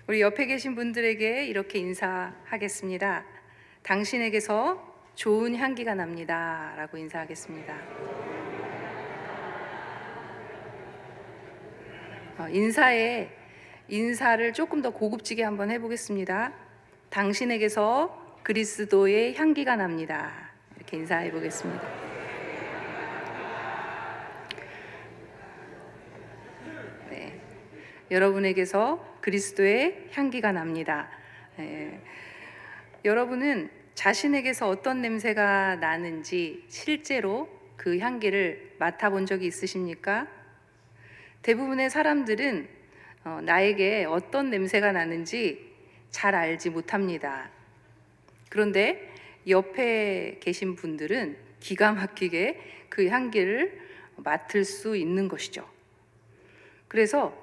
우리 옆에 계신 분들에게 이렇게 인사하겠습니다. 당신에게서 좋은 향기가 납니다. 라고 인사하겠습니다. 인사를 조금 더 고급지게 한번 해보겠습니다. 당신에게서 그리스도의 향기가 납니다. 이렇게 인사해 보겠습니다. 네, 여러분에게서 그리스도의 향기가 납니다. 여러분은 자신에게서 어떤 냄새가 나는지 실제로 그 향기를 맡아본 적이 있으십니까? 대부분의 사람들은 나에게 어떤 냄새가 나는지 잘 알지 못합니다. 그런데 옆에 계신 분들은 기가 막히게 그 향기를 맡을 수 있는 것이죠. 그래서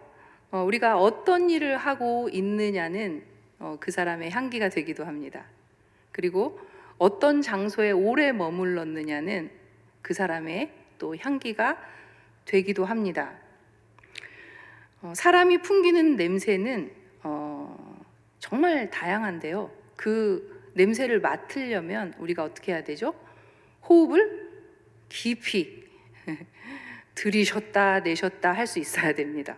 우리가 어떤 일을 하고 있느냐는 그 사람의 향기가 되기도 합니다. 그리고 어떤 장소에 오래 머물렀느냐는 그 사람의 또 향기가 되기도 합니다. 사람이 풍기는 냄새는 정말 다양한데요. 그 냄새를 맡으려면 우리가 어떻게 해야 되죠? 호흡을 깊이 들이쉬었다 내쉬었다 할 수 있어야 됩니다.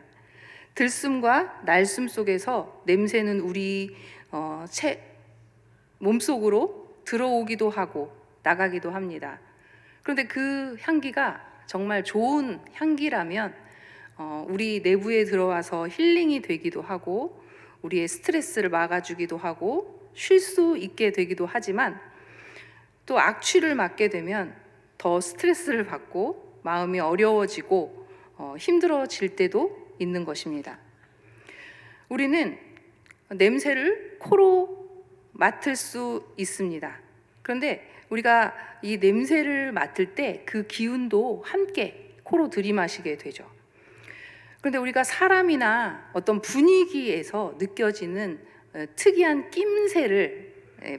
들숨과 날숨 속에서 냄새는 우리 몸속으로 들어오기도 하고 나가기도 합니다. 그런데 그 향기가 정말 좋은 향기라면 우리 내부에 들어와서 힐링이 되기도 하고 우리의 스트레스를 막아주기도 하고 쉴 수 있게 되기도 하지만 또 악취를 맡게 되면 더 스트레스를 받고 마음이 어려워지고 힘들어질 때도 있는 것입니다. 우리는 냄새를 코로 맡을 수 있습니다. 그런데 우리가 이 냄새를 맡을 때 그 기운도 함께 코로 들이마시게 되죠. 그런데 우리가 사람이나 어떤 분위기에서 느껴지는 특이한 낌새를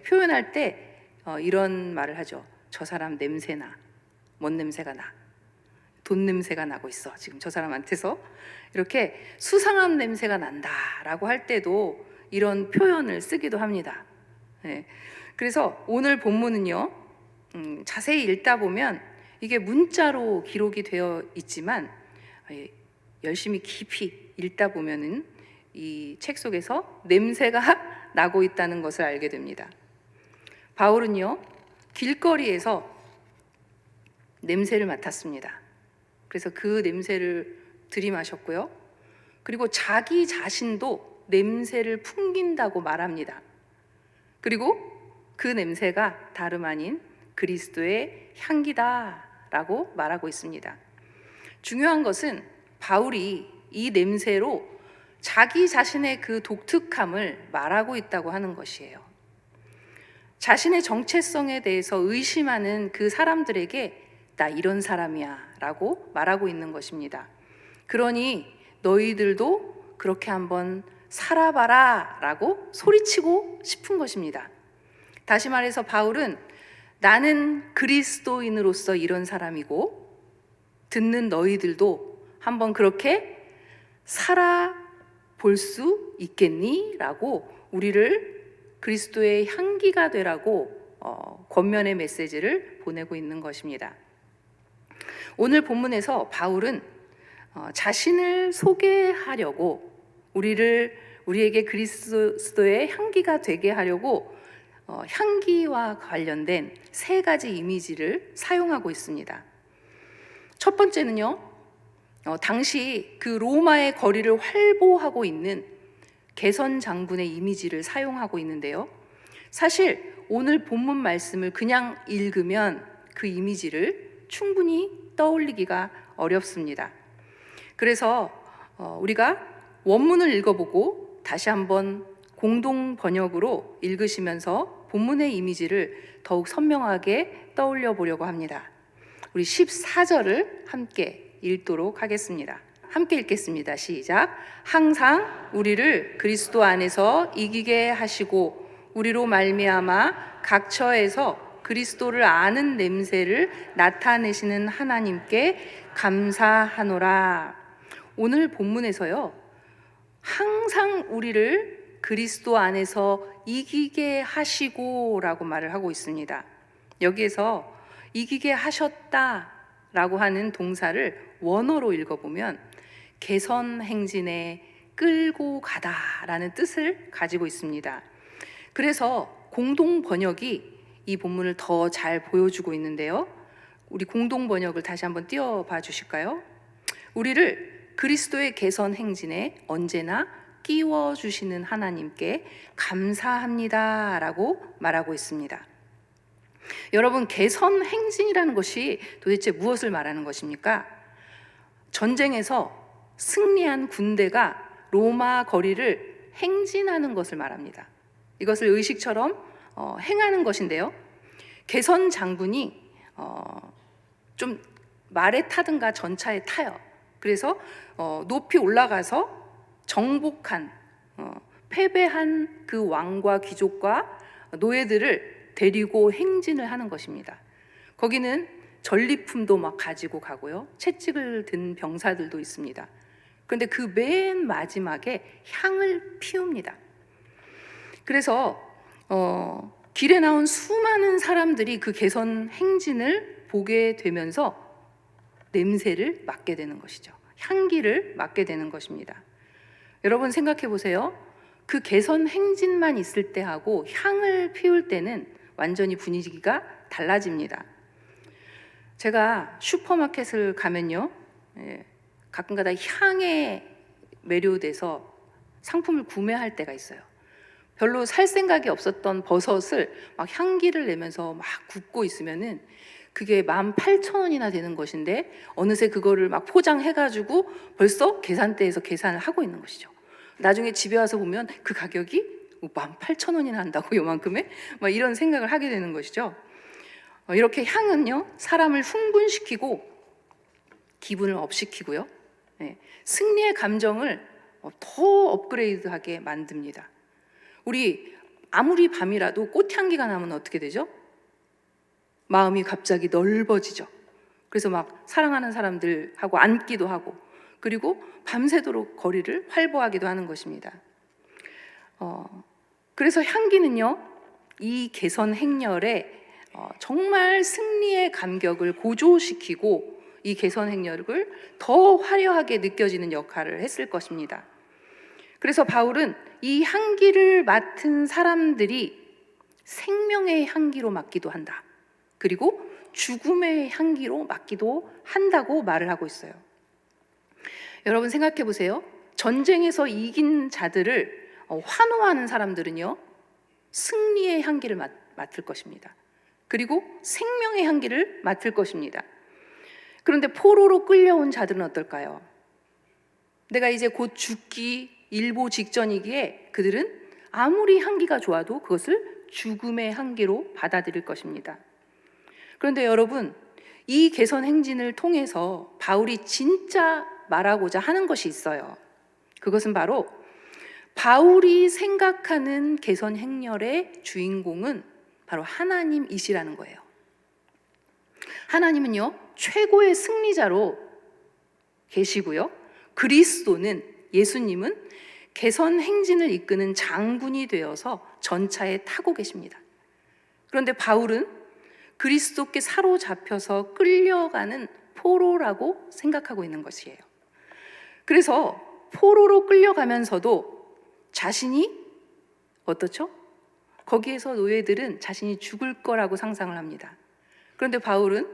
표현할 때 이런 말을 하죠. 저 사람 냄새나, 뭔 냄새가 나, 돈 냄새가 나고 있어. 지금 저 사람한테서 이렇게 수상한 냄새가 난다라고 할 때도 이런 표현을 쓰기도 합니다. 그래서 오늘 본문은요, 자세히 읽다 보면 이게 문자로 기록이 되어 있지만 열심히 깊이 읽다 보면은 이 책 속에서 냄새가 나고 있다는 것을 알게 됩니다. 바울은요, 길거리에서 냄새를 맡았습니다. 그래서 그 냄새를 들이마셨고요. 그리고 자기 자신도 냄새를 풍긴다고 말합니다. 그리고 그 냄새가 다름 아닌 그리스도의 향기다라고 말하고 있습니다. 중요한 것은 바울이 이 냄새로 자기 자신의 그 독특함을 말하고 있다고 하는 것이에요. 자신의 정체성에 대해서 의심하는 그 사람들에게 나 이런 사람이야 라고 말하고 있는 것입니다. 그러니 너희들도 그렇게 한번 살아봐라 라고 소리치고 싶은 것입니다. 다시 말해서 바울은 나는 그리스도인으로서 이런 사람이고 듣는 너희들도 한번 그렇게 살아볼 수 있겠니? 라고 우리를 그리스도의 향기가 되라고 권면의 메시지를 보내고 있는 것입니다. 오늘 본문에서 바울은 자신을 소개하려고 우리에게 그리스도의 향기가 되게 하려고 향기와 관련된 세 가지 이미지를 사용하고 있습니다. 첫 번째는요, 당시 그 로마의 거리를 활보하고 있는 개선 장군의 이미지를 사용하고 있는데요. 사실 오늘 본문 말씀을 그냥 읽으면 그 이미지를 충분히 떠올리기가 어렵습니다. 그래서 우리가 원문을 읽어보고 다시 한번 공동 번역으로 읽으시면서 본문의 이미지를 더욱 선명하게 떠올려 보려고 합니다. 우리 14절을 함께 읽도록 하겠습니다. 함께 읽겠습니다. 시작. 항상 우리를 그리스도 안에서 이기게 하시고 우리로 말미암아 각 처에서 그리스도를 아는 냄새를 나타내시는 하나님께 감사하노라. 오늘 본문에서요, 항상 우리를 그리스도 안에서 이기게 하시고라고 말을 하고 있습니다. 여기에서 이기게 하셨다라고 하는 동사를 원어로 읽어보면 개선 행진에 끌고 가다라는 뜻을 가지고 있습니다. 그래서 공동 번역이 이 본문을 더 잘 보여주고 있는데요. 우리 공동 번역을 다시 한번 띄워봐 주실까요? 우리를 그리스도의 개선 행진에 언제나 끼워주시는 하나님께 감사합니다 라고 말하고 있습니다. 여러분, 개선 행진이라는 것이 도대체 무엇을 말하는 것입니까? 전쟁에서 승리한 군대가 로마 거리를 행진하는 것을 말합니다. 이것을 의식처럼 행하는 것인데요. 개선 장군이 좀 말에 타든가 전차에 타요. 그래서 높이 올라가서 정복한 패배한 그 왕과 귀족과 노예들을 데리고 행진을 하는 것입니다. 거기는 전리품도 막 가지고 가고요, 채찍을 든 병사들도 있습니다. 그런데 그 맨 마지막에 향을 피웁니다. 그래서 길에 나온 수많은 사람들이 그 개선 행진을 보게 되면서 냄새를 맡게 되는 것이죠. 향기를 맡게 되는 것입니다. 여러분 생각해 보세요. 그 개선 행진만 있을 때하고 향을 피울 때는 완전히 분위기가 달라집니다. 제가 슈퍼마켓을 가면요, 가끔가다 향에 매료돼서 상품을 구매할 때가 있어요. 별로 살 생각이 없었던 버섯을 막 향기를 내면서 막 굽고 있으면은 그게 18,000원이나 되는 것인데 어느새 그거를 막 포장해가지고 벌써 계산대에서 계산을 하고 있는 것이죠. 나중에 집에 와서 보면 그 가격이 18,000원이나 한다고, 요만큼에? 막 이런 생각을 하게 되는 것이죠. 이렇게 향은요, 사람을 흥분시키고 기분을 업시키고요, 승리의 감정을 더 업그레이드하게 만듭니다. 우리 아무리 밤이라도 꽃향기가 나면 어떻게 되죠? 마음이 갑자기 넓어지죠. 그래서 막 사랑하는 사람들하고 앉기도 하고, 그리고 밤새도록 거리를 활보하기도 하는 것입니다. 그래서 향기는요, 이 개선 행렬에 정말 승리의 감격을 고조시키고 이 개선 행렬을 더 화려하게 느껴지는 역할을 했을 것입니다. 그래서 바울은 이 향기를 맡은 사람들이 생명의 향기로 맡기도 한다, 그리고 죽음의 향기로 맡기도 한다고 말을 하고 있어요. 여러분 생각해 보세요. 전쟁에서 이긴 자들을 환호하는 사람들은요, 승리의 향기를 맡을 것입니다. 그리고 생명의 향기를 맡을 것입니다. 그런데 포로로 끌려온 자들은 어떨까요? 내가 이제 곧 죽기 일보 직전이기에 그들은 아무리 향기가 좋아도 그것을 죽음의 향기로 받아들일 것입니다. 그런데 여러분, 이 개선 행진을 통해서 바울이 진짜 말하고자 하는 것이 있어요. 그것은 바로 바울이 생각하는 개선 행렬의 주인공은 바로 하나님이시라는 거예요. 하나님은요, 최고의 승리자로 계시고요, 그리스도는, 예수님은 개선 행진을 이끄는 장군이 되어서 전차에 타고 계십니다. 그런데 바울은 그리스도께 사로잡혀서 끌려가는 포로라고 생각하고 있는 것이에요. 그래서 포로로 끌려가면서도 자신이 어떻죠? 거기에서 노예들은 자신이 죽을 거라고 상상을 합니다. 그런데 바울은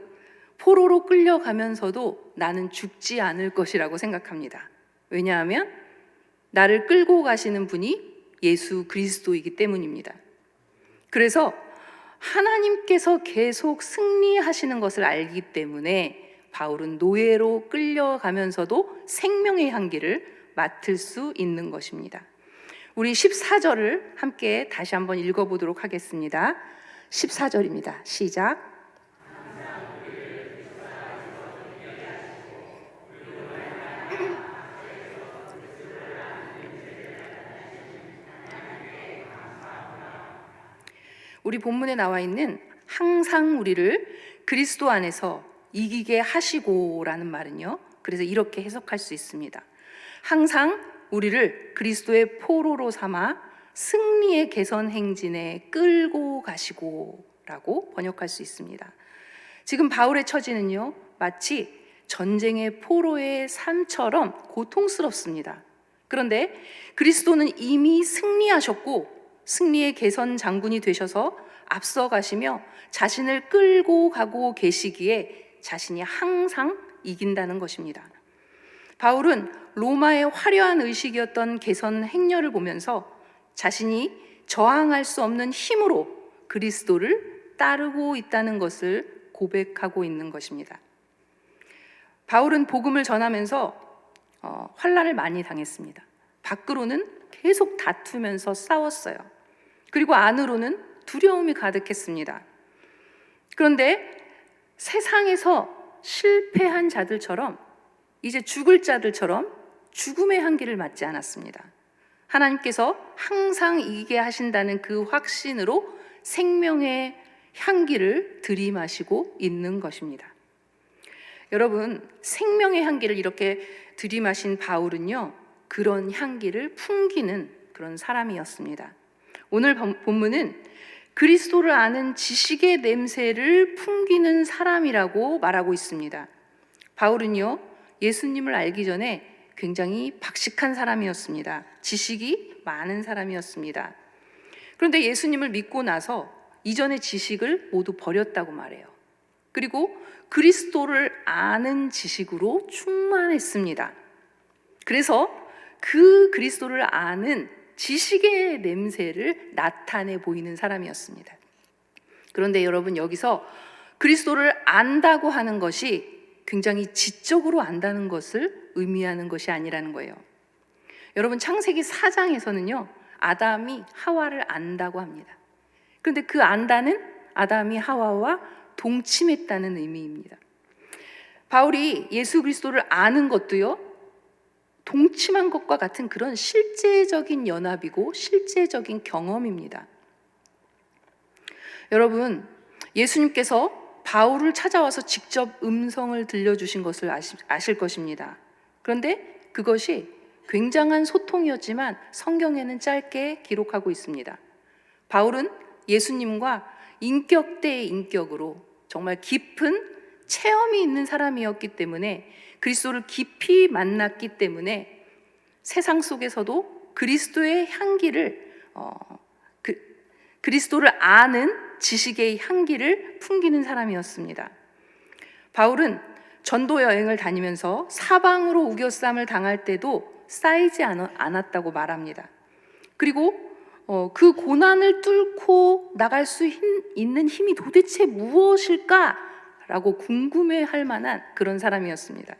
포로로 끌려가면서도 나는 죽지 않을 것이라고 생각합니다. 왜냐하면 나를 끌고 가시는 분이 예수 그리스도이기 때문입니다. 그래서 하나님께서 계속 승리하시는 것을 알기 때문에 바울은 노예로 끌려가면서도 생명의 향기를 맡을 수 있는 것입니다. 우리 14절을 함께 다시 한번 읽어보도록 하겠습니다. 14절입니다. 시작. 우리 본문에 나와 있는 항상 우리를 그리스도 안에서 이기게 하시고라는 말은요, 그래서 이렇게 해석할 수 있습니다. 항상 우리를 그리스도의 포로로 삼아 승리의 개선 행진에 끌고 가시고 라고 번역할 수 있습니다. 지금 바울의 처지는요, 마치 전쟁의 포로의 삶처럼 고통스럽습니다. 그런데 그리스도는 이미 승리하셨고 승리의 개선 장군이 되셔서 앞서가시며 자신을 끌고 가고 계시기에 자신이 항상 이긴다는 것입니다. 바울은 로마의 화려한 의식이었던 개선 행렬을 보면서 자신이 저항할 수 없는 힘으로 그리스도를 따르고 있다는 것을 고백하고 있는 것입니다. 바울은 복음을 전하면서 환난을 많이 당했습니다. 밖으로는 계속 다투면서 싸웠어요. 그리고 안으로는 두려움이 가득했습니다. 그런데 세상에서 실패한 자들처럼, 이제 죽을 자들처럼 죽음의 향기를 맡지 않았습니다. 하나님께서 항상 이기게 하신다는 그 확신으로 생명의 향기를 들이마시고 있는 것입니다. 여러분, 생명의 향기를 이렇게 들이마신 바울은요, 그런 향기를 풍기는 그런 사람이었습니다. 오늘 본문은 그리스도를 아는 지식의 냄새를 풍기는 사람이라고 말하고 있습니다. 바울은요, 예수님을 알기 전에 굉장히 박식한 사람이었습니다. 지식이 많은 사람이었습니다. 그런데 예수님을 믿고 나서 이전의 지식을 모두 버렸다고 말해요. 그리고 그리스도를 아는 지식으로 충만했습니다. 그래서 그 그리스도를 아는 지식의 냄새를 나타내 보이는 사람이었습니다. 그런데 여러분, 여기서 그리스도를 안다고 하는 것이 굉장히 지적으로 안다는 것을 의미하는 것이 아니라는 거예요. 여러분, 창세기 4장에서는요, 아담이 하와를 안다고 합니다. 그런데 그 안다는 아담이 하와와 동침했다는 의미입니다. 바울이 예수 그리스도를 아는 것도요, 동침한 것과 같은 그런 실제적인 연합이고 실제적인 경험입니다. 여러분, 예수님께서 바울을 찾아와서 직접 음성을 들려주신 것을 아실 것입니다. 그런데 그것이 굉장한 소통이었지만 성경에는 짧게 기록하고 있습니다. 바울은 예수님과 인격 대 인격으로 정말 깊은 체험이 있는 사람이었기 때문에, 그리스도를 깊이 만났기 때문에 세상 속에서도 그리스도의 향기를 그리스도를 아는 지식의 향기를 풍기는 사람이었습니다. 바울은 전도 여행을 다니면서 사방으로 우겨쌈을 당할 때도 쌓이지 않았다고 말합니다. 그리고 그 고난을 뚫고 나갈 수 있는 힘이 도대체 무엇일까라고 궁금해할 만한 그런 사람이었습니다.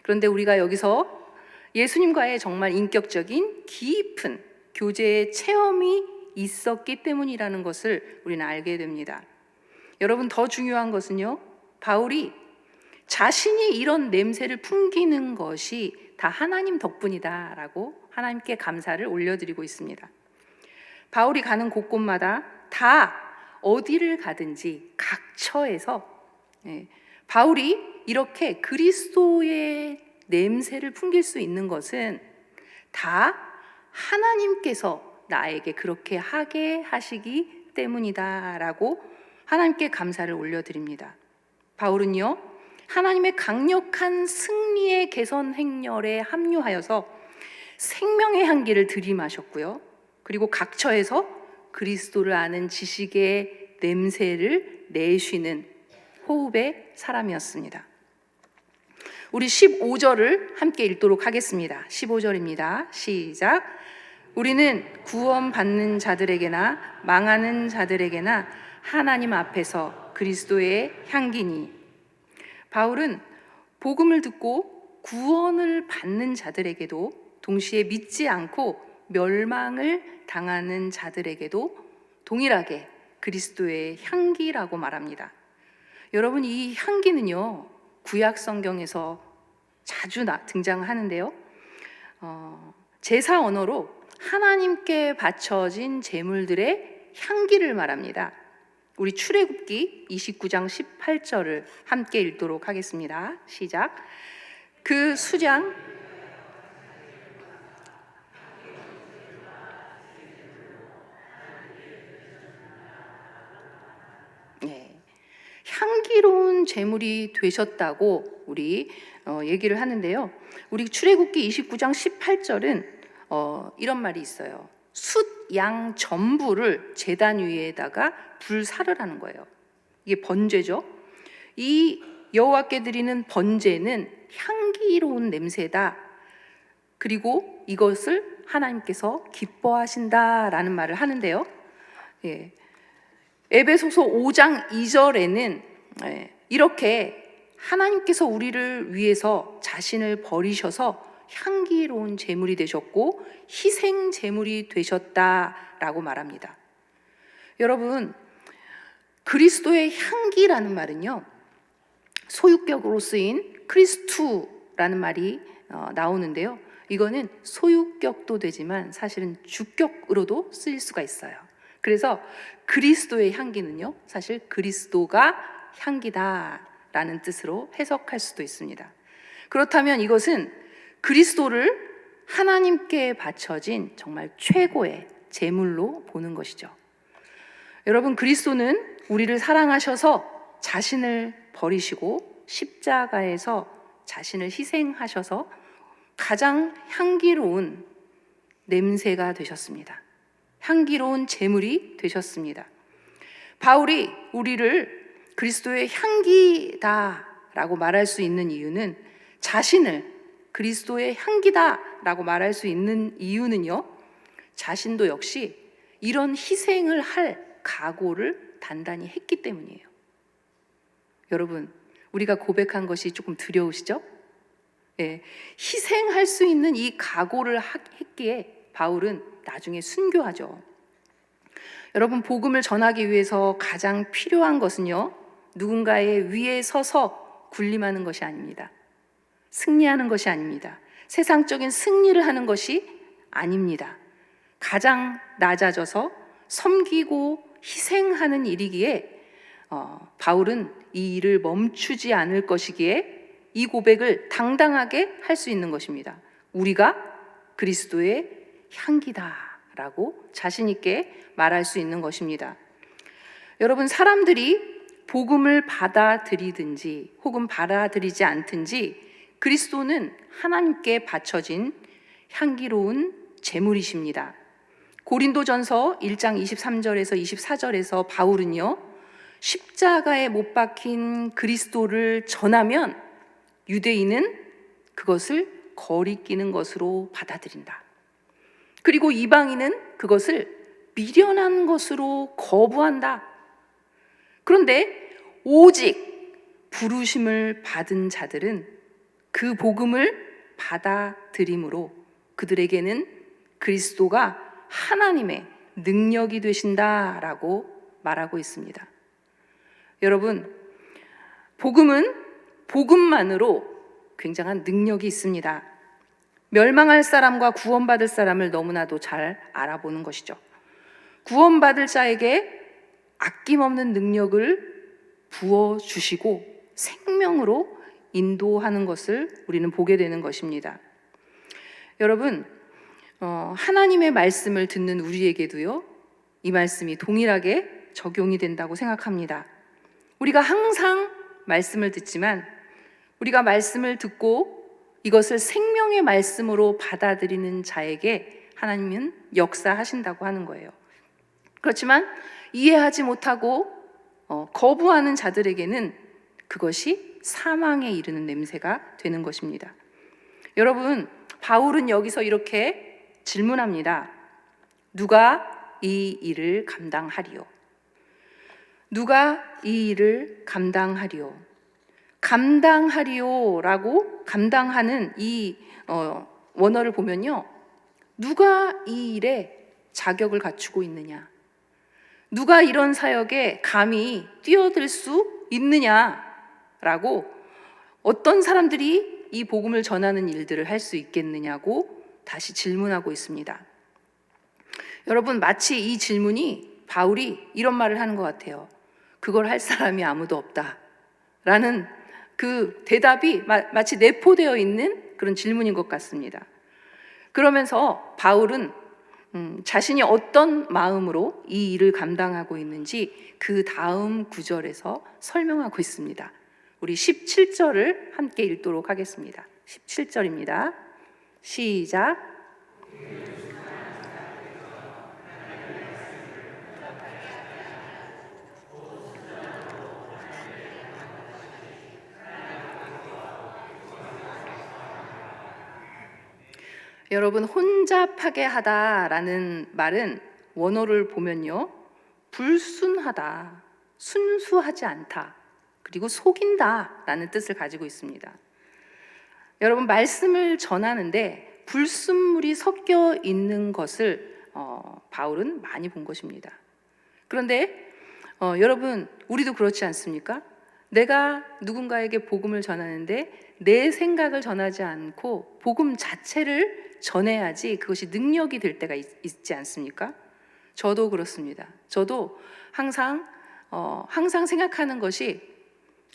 그런데 우리가 여기서 예수님과의 정말 인격적인 깊은 교제의 체험이 있었기 때문이라는 것을 우리는 알게 됩니다. 여러분, 더 중요한 것은요, 바울이 자신이 이런 냄새를 풍기는 것이 다 하나님 덕분이다라고 하나님께 감사를 올려드리고 있습니다. 바울이 가는 곳곳마다 다 어디를 가든지 각처에서 바울이 이렇게 그리스도의 냄새를 풍길 수 있는 것은 다 하나님께서 나에게 그렇게 하게 하시기 때문이다라고 하나님께 감사를 올려드립니다. 바울은요, 하나님의 강력한 승리의 개선 행렬에 합류하여서 생명의 향기를 들이마셨고요, 그리고 각처에서 그리스도를 아는 지식의 냄새를 내쉬는 호흡의 사람이었습니다. 우리 15절을 함께 읽도록 하겠습니다. 15절입니다. 시작. 우리는 구원받는 자들에게나 망하는 자들에게나 하나님 앞에서 그리스도의 향기니. 바울은 복음을 듣고 구원을 받는 자들에게도, 동시에 믿지 않고 멸망을 당하는 자들에게도 동일하게 그리스도의 향기라고 말합니다. 여러분, 이 향기는요, 구약 성경에서 자주 등장하는데요, 제사 언어로 하나님께 바쳐진 제물들의 향기를 말합니다. 우리 출애굽기 29장 18절을 함께 읽도록 하겠습니다. 시작. 그 수장 제물이 되셨다고 우리 얘기를 하는데요. 우리 출애굽기 29장 18절은 이런 말이 있어요. 숫, 양 전부를 제단 위에다가 불사르라는 거예요. 이게 번제죠. 이 여호와께 드리는 번제는 향기로운 냄새다. 그리고 이것을 하나님께서 기뻐하신다라는 말을 하는데요. 예. 에베소서 5장 2절에는 이렇게 하나님께서 우리를 위해서 자신을 버리셔서 향기로운 제물이 되셨고 희생 제물이 되셨다라고 말합니다. 여러분, 그리스도의 향기라는 말은요, 소유격으로 쓰인 크리스투라는 말이 나오는데요. 이거는 소유격도 되지만 사실은 주격으로도 쓰일 수가 있어요. 그래서 그리스도의 향기는요, 사실 그리스도가 향기다라는 뜻으로 해석할 수도 있습니다. 그렇다면 이것은 그리스도를 하나님께 바쳐진 정말 최고의 제물로 보는 것이죠. 여러분, 그리스도는 우리를 사랑하셔서 자신을 버리시고 십자가에서 자신을 희생하셔서 가장 향기로운 냄새가 되셨습니다. 향기로운 제물이 되셨습니다. 바울이 우리를 그리스도의 향기다라고 말할 수 있는 이유는, 자신을 그리스도의 향기다라고 말할 수 있는 이유는요, 자신도 역시 이런 희생을 할 각오를 단단히 했기 때문이에요. 여러분, 우리가 고백한 것이 조금 두려우시죠? 예, 희생할 수 있는 이 각오를 했기에 바울은 나중에 순교하죠. 여러분, 복음을 전하기 위해서 가장 필요한 것은요, 누군가의 위에 서서 군림하는 것이 아닙니다. 승리하는 것이 아닙니다. 세상적인 승리를 하는 것이 아닙니다. 가장 낮아져서 섬기고 희생하는 일이기에 바울은 이 일을 멈추지 않을 것이기에 이 고백을 당당하게 할 수 있는 것입니다. 우리가 그리스도의 향기다라고 자신 있게 말할 수 있는 것입니다. 여러분, 사람들이 복음을 받아들이든지 혹은 받아들이지 않든지 그리스도는 하나님께 바쳐진 향기로운 제물이십니다. 고린도전서 1장 23절에서 24절에서 바울은요, 십자가에 못 박힌 그리스도를 전하면 유대인은 그것을 거리끼는 것으로 받아들인다. 그리고 이방인은 그것을 미련한 것으로 거부한다. 그런데 오직 부르심을 받은 자들은 그 복음을 받아들임으로 그들에게는 그리스도가 하나님의 능력이 되신다라고 말하고 있습니다. 여러분, 복음은 복음만으로 굉장한 능력이 있습니다. 멸망할 사람과 구원받을 사람을 너무나도 잘 알아보는 것이죠. 구원받을 자에게 아낌없는 능력을 부어주시고 생명으로 인도하는 것을 우리는 보게 되는 것입니다. 여러분, 하나님의 말씀을 듣는 우리에게도요, 이 말씀이 동일하게 적용이 된다고 생각합니다. 우리가 항상 말씀을 듣지만 우리가 말씀을 듣고 이것을 생명의 말씀으로 받아들이는 자에게 하나님은 역사하신다고 하는 거예요. 그렇지만 이해하지 못하고 거부하는 자들에게는 그것이 사망에 이르는 냄새가 되는 것입니다. 여러분, 바울은 여기서 이렇게 질문합니다. 누가 이 일을 감당하리요? 누가 이 일을 감당하리요? 감당하리요라고 감당하는 이 원어를 보면요, 누가 이 일에 자격을 갖추고 있느냐, 누가 이런 사역에 감히 뛰어들 수 있느냐라고, 어떤 사람들이 이 복음을 전하는 일들을 할 수 있겠느냐고 다시 질문하고 있습니다. 여러분, 마치 이 질문이 바울이 이런 말을 하는 것 같아요. 그걸 할 사람이 아무도 없다 라는 그 대답이 마치 내포되어 있는 그런 질문인 것 같습니다. 그러면서 바울은 자신이 어떤 마음으로 이 일을 감당하고 있는지 그 다음 구절에서 설명하고 있습니다. 우리 17절을 함께 읽도록 하겠습니다. 17절입니다. 시작. 여러분, 혼잡하게 하다라는 말은 원어를 보면요, 불순하다, 순수하지 않다, 그리고 속인다라는 뜻을 가지고 있습니다. 여러분, 말씀을 전하는데 불순물이 섞여 있는 것을 바울은 많이 본 것입니다. 그런데 여러분, 우리도 그렇지 않습니까? 내가 누군가에게 복음을 전하는데 내 생각을 전하지 않고 복음 자체를 전해야지 그것이 능력이 될 때가 있지 않습니까? 저도 그렇습니다. 저도 항상 생각하는 것이,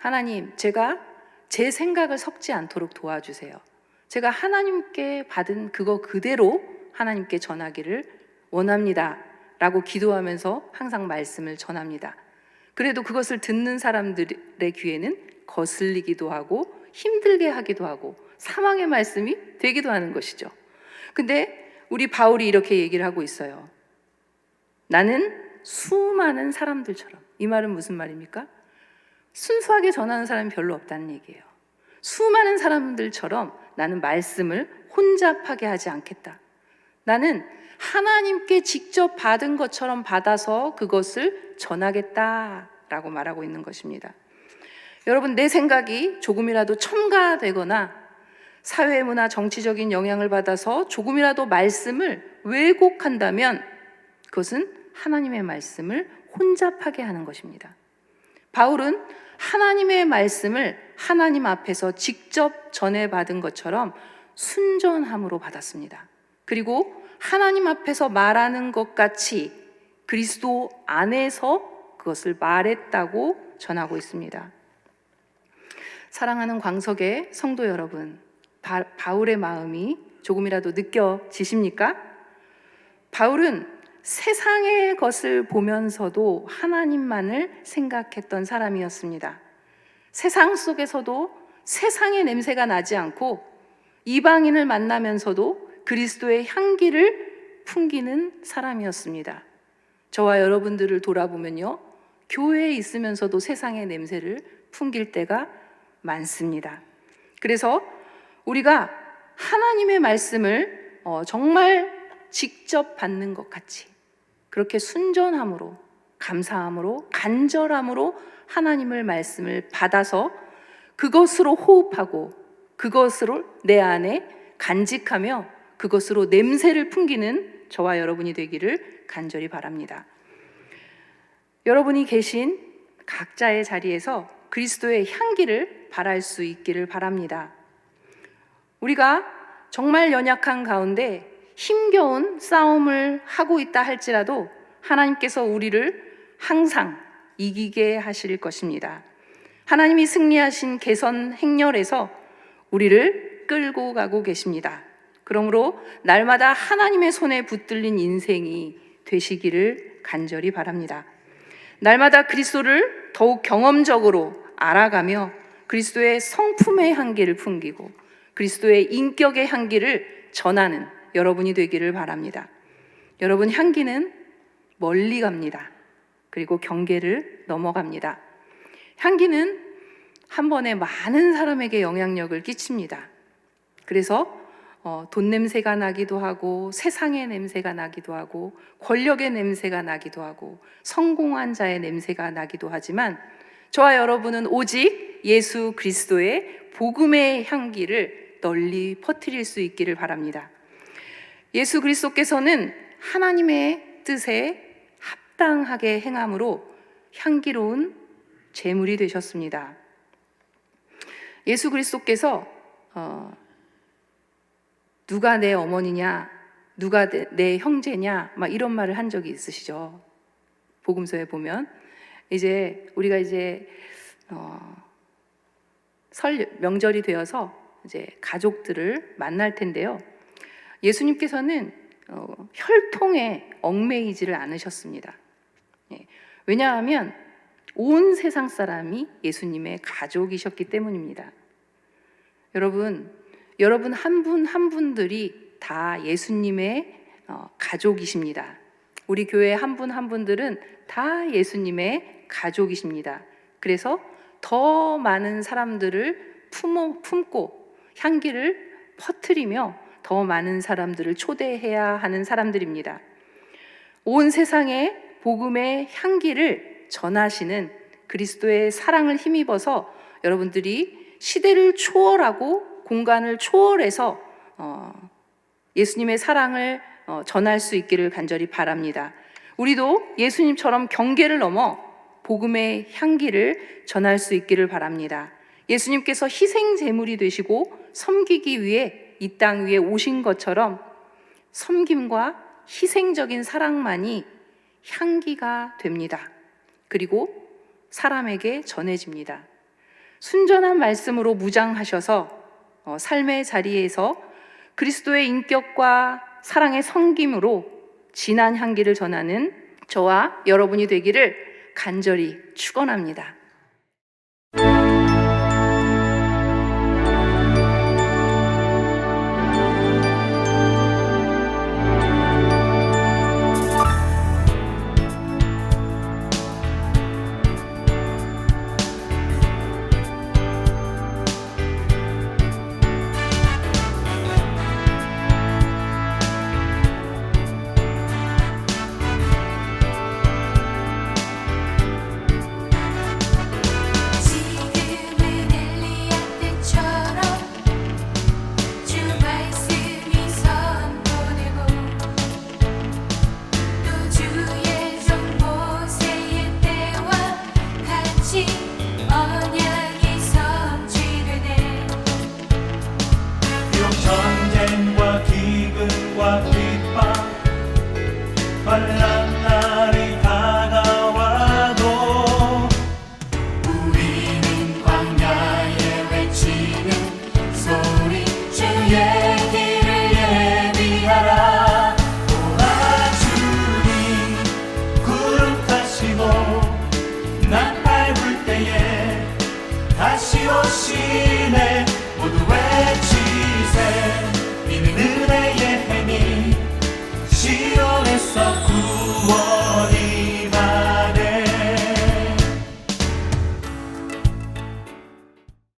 하나님, 제가 제 생각을 섞지 않도록 도와주세요. 제가 하나님께 받은 그거 그대로 하나님께 전하기를 원합니다 라고 기도하면서 항상 말씀을 전합니다. 그래도 그것을 듣는 사람들의 귀에는 거슬리기도 하고 힘들게 하기도 하고 사망의 말씀이 되기도 하는 것이죠. 근데 우리 바울이 이렇게 얘기를 하고 있어요. 나는 수많은 사람들처럼. 이 말은 무슨 말입니까? 순수하게 전하는 사람이 별로 없다는 얘기예요. 수많은 사람들처럼 나는 말씀을 혼잡하게 하지 않겠다. 나는 하나님께 직접 받은 것처럼 받아서 그것을 전하겠다라고 말하고 있는 것입니다. 여러분, 내 생각이 조금이라도 첨가되거나 사회, 문화, 정치적인 영향을 받아서 조금이라도 말씀을 왜곡한다면 그것은 하나님의 말씀을 혼잡하게 하는 것입니다. 바울은 하나님의 말씀을 하나님 앞에서 직접 전해받은 것처럼 순전함으로 받았습니다. 그리고 하나님 앞에서 말하는 것 같이 그리스도 안에서 그것을 말했다고 전하고 있습니다. 사랑하는 광석의 성도 여러분, 바울의 마음이 조금이라도 느껴지십니까? 바울은 세상의 것을 보면서도 하나님만을 생각했던 사람이었습니다. 세상 속에서도 세상의 냄새가 나지 않고 이방인을 만나면서도 그리스도의 향기를 풍기는 사람이었습니다. 저와 여러분들을 돌아보면요, 교회에 있으면서도 세상의 냄새를 풍길 때가 많습니다. 그래서 우리가 하나님의 말씀을 정말 직접 받는 것 같이 그렇게 순전함으로, 감사함으로, 간절함으로 하나님의 말씀을 받아서 그것으로 호흡하고 그것으로 내 안에 간직하며 그것으로 냄새를 풍기는 저와 여러분이 되기를 간절히 바랍니다. 여러분이 계신 각자의 자리에서 그리스도의 향기를 발할 수 있기를 바랍니다. 우리가 정말 연약한 가운데 힘겨운 싸움을 하고 있다 할지라도 하나님께서 우리를 항상 이기게 하실 것입니다. 하나님이 승리하신 개선 행렬에서 우리를 끌고 가고 계십니다. 그러므로 날마다 하나님의 손에 붙들린 인생이 되시기를 간절히 바랍니다. 날마다 그리스도를 더욱 경험적으로 알아가며 그리스도의 성품의 향기를 풍기고 그리스도의 인격의 향기를 전하는 여러분이 되기를 바랍니다. 여러분, 향기는 멀리 갑니다. 그리고 경계를 넘어갑니다. 향기는 한 번에 많은 사람에게 영향력을 끼칩니다. 그래서 돈 냄새가 나기도 하고 세상의 냄새가 나기도 하고 권력의 냄새가 나기도 하고 성공한 자의 냄새가 나기도 하지만 저와 여러분은 오직 예수 그리스도의 복음의 향기를 널리 퍼뜨릴 수 있기를 바랍니다. 예수 그리스도께서는 하나님의 뜻에 합당하게 행함으로 향기로운 제물이 되셨습니다. 예수 그리스도께서 누가 내 어머니냐, 누가 내 형제냐, 막 이런 말을 한 적이 있으시죠. 복음서에 보면 우리가 설 명절이 되어서 이제 가족들을 만날 텐데요. 예수님께서는 혈통에 얽매이지를 않으셨습니다. 왜냐하면 온 세상 사람이 예수님의 가족이셨기 때문입니다. 여러분 한 분 한 분들이 다 예수님의 가족이십니다. 우리 교회 한 분 한 분들은 다 예수님의 가족이십니다. 그래서 더 많은 사람들을 품고 향기를 퍼뜨리며 더 많은 사람들을 초대해야 하는 사람들입니다. 온 세상에 복음의 향기를 전하시는 그리스도의 사랑을 힘입어서 여러분들이 시대를 초월하고 공간을 초월해서 예수님의 사랑을 전할 수 있기를 간절히 바랍니다. 우리도 예수님처럼 경계를 넘어 복음의 향기를 전할 수 있기를 바랍니다. 예수님께서 희생 제물이 되시고 섬기기 위해 이 땅 위에 오신 것처럼 섬김과 희생적인 사랑만이 향기가 됩니다. 그리고 사람에게 전해집니다. 순전한 말씀으로 무장하셔서 삶의 자리에서 그리스도의 인격과 사랑의 섬김으로 진한 향기를 전하는 저와 여러분이 되기를 간절히 축원합니다.